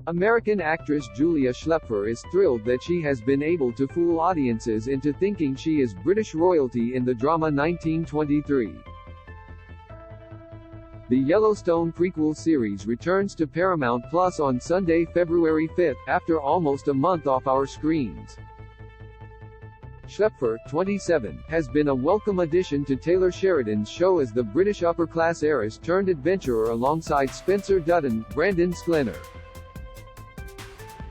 American actress Julia Schlaepfer is thrilled that she has been able to fool audiences into thinking she is British royalty in the drama 1923. The Yellowstone prequel series returns to Paramount Plus on Sunday, February 5, after almost a month off our screens. Schlaepfer, 27, has been a welcome addition to Taylor Sheridan's show as the British upper-class heiress turned adventurer alongside Spencer Dutton, Brandon Sklenar.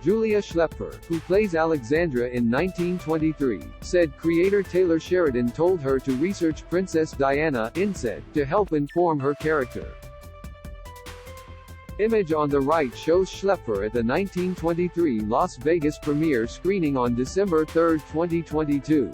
Julia Schlaepfer, who plays Alexandra in 1923, said creator Taylor Sheridan told her to research Princess Diana instead, to help inform her character. Image on the right shows Schlaepfer at the 1923 Las Vegas premiere screening on December 3, 2022.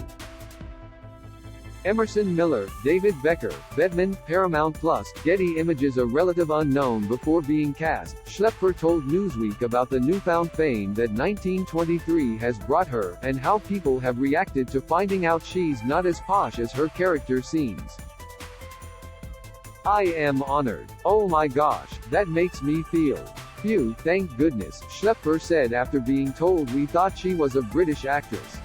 Emerson Miller, David Becker, Bedman, Paramount Plus, Getty Images. A relative unknown before being cast, Schlaepfer told Newsweek about the newfound fame that 1923 has brought her, and how people have reacted to finding out she's not as posh as her character seems. "I am honored. Oh my gosh, that makes me feel. Phew, thank goodness," Schlaepfer said after being told we thought she was a British actress.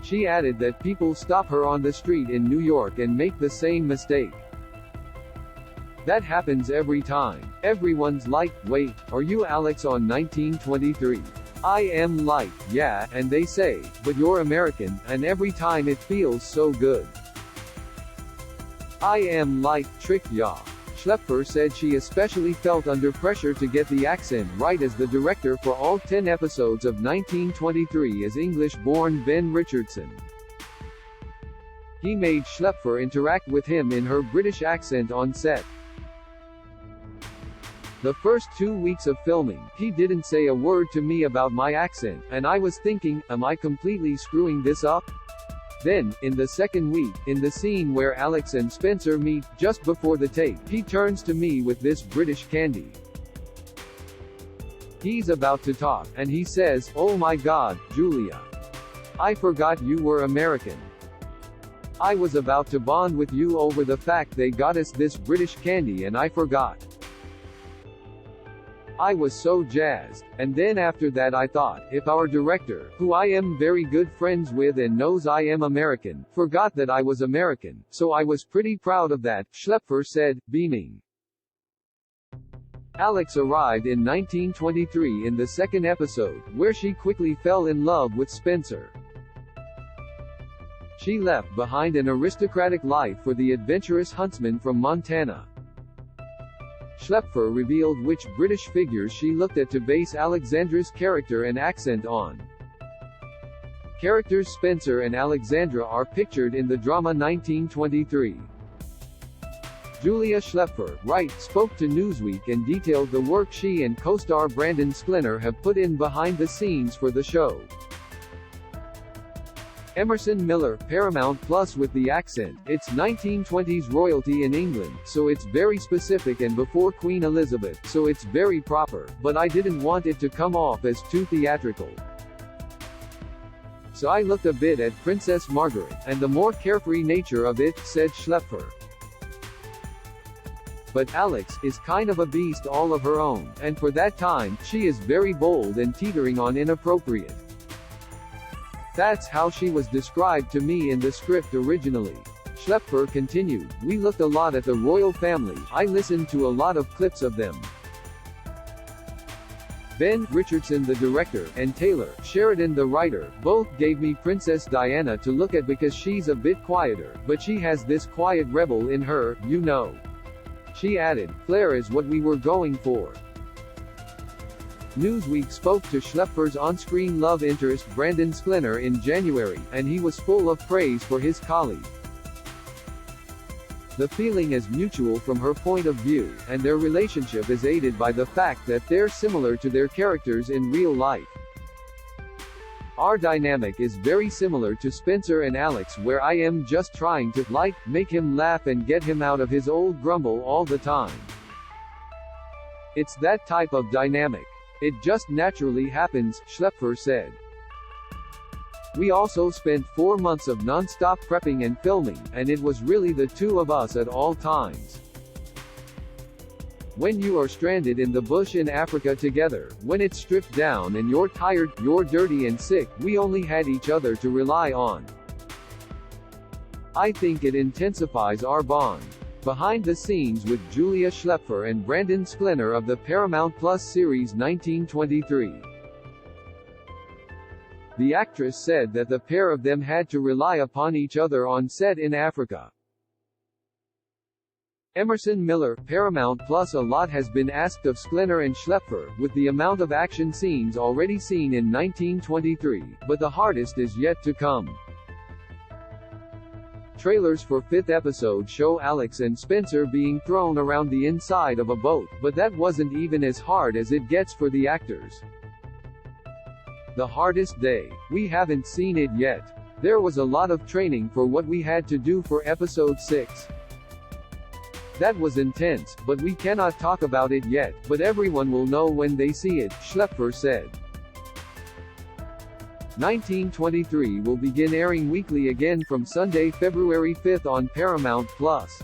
She added that people stop her on the street in New York and make the same mistake. "That happens every time. Everyone's like, wait, are you Alex on 1923? I am like, yeah, and they say, but you're American, and every time it feels so good. I am like, trick ya." Schlaepfer said she especially felt under pressure to get the accent right as the director for all 10 episodes of 1923 is English-born Ben Richardson. He made Schlaepfer interact with him in her British accent on set. "The first 2 weeks of filming, he didn't say a word to me about my accent, and I was thinking, am I completely screwing this up? Then, in the second week, in the scene where Alex and Spencer meet, just before the tape, he turns to me with this British candy. He's about to talk, and he says, 'Oh my God, Julia. I forgot you were American. I was about to bond with you over the fact they got us this British candy and I forgot.' I was so jazzed. And then after that I thought, if our director, who I am very good friends with and knows I am American, forgot that I was American, so I was pretty proud of that," Schlaepfer said, beaming. Alex arrived in 1923 in the second episode, where she quickly fell in love with Spencer. She left behind an aristocratic life for the adventurous huntsman from Montana. Schlaepfer revealed which British figures she looked at to base Alexandra's character and accent on. Characters Spencer and Alexandra are pictured in the drama 1923. Julia Schlaepfer, right, spoke to Newsweek and detailed the work she and co-star Brandon Sklenar have put in behind the scenes for the show. Emerson Miller, Paramount Plus. With the accent, it's 1920s royalty in England, so it's very specific, and before Queen Elizabeth, so it's very proper, but I didn't want it to come off as too theatrical. So I looked a bit at Princess Margaret, and the more carefree nature of it, said Schlaepfer. But Alex is kind of a beast all of her own, and for that time, she is very bold and teetering on inappropriate. That's how she was described to me in the script originally. Schlaepfer continued, "We looked a lot at the royal family, I listened to a lot of clips of them. Ben Richardson, the director, and Taylor Sheridan, the writer, both gave me Princess Diana to look at because she's a bit quieter, but she has this quiet rebel in her, you know." She added, "Flair is what we were going for." Newsweek spoke to Schlaepfer's on-screen love interest Brandon Sklenar in January, and he was full of praise for his colleague. "The feeling is mutual from her point of view, and their relationship is aided by the fact that they're similar to their characters in real life. Our dynamic is very similar to Spencer and Alex, where I am just trying to, like, make him laugh and get him out of his old grumble all the time. It's that type of dynamic. It just naturally happens," Schlaepfer said. "We also spent 4 months of non-stop prepping and filming, and it was really the two of us at all times. When you are stranded in the bush in Africa together, when it's stripped down and you're tired, you're dirty and sick, we only had each other to rely on. I think it intensifies our bond. Behind the scenes with Julia Schlaepfer and Brandon Sklenar of the Paramount Plus series 1923. The actress said that the pair of them had to rely upon each other on set in Africa. Emerson Miller, Paramount Plus. A lot has been asked of Sklenar and Schlaepfer, with the amount of action scenes already seen in 1923, but the hardest is yet to come. Trailers for 5th episode show Alex and Spencer being thrown around the inside of a boat, but that wasn't even as hard as it gets for the actors. The hardest day? We haven't seen it yet. There was a lot of training for what we had to do for episode 6. That was intense, but we cannot talk about it yet, but everyone will know when they see it, Schlaepfer said. 1923 will begin airing weekly again from Sunday, February 5 on Paramount Plus.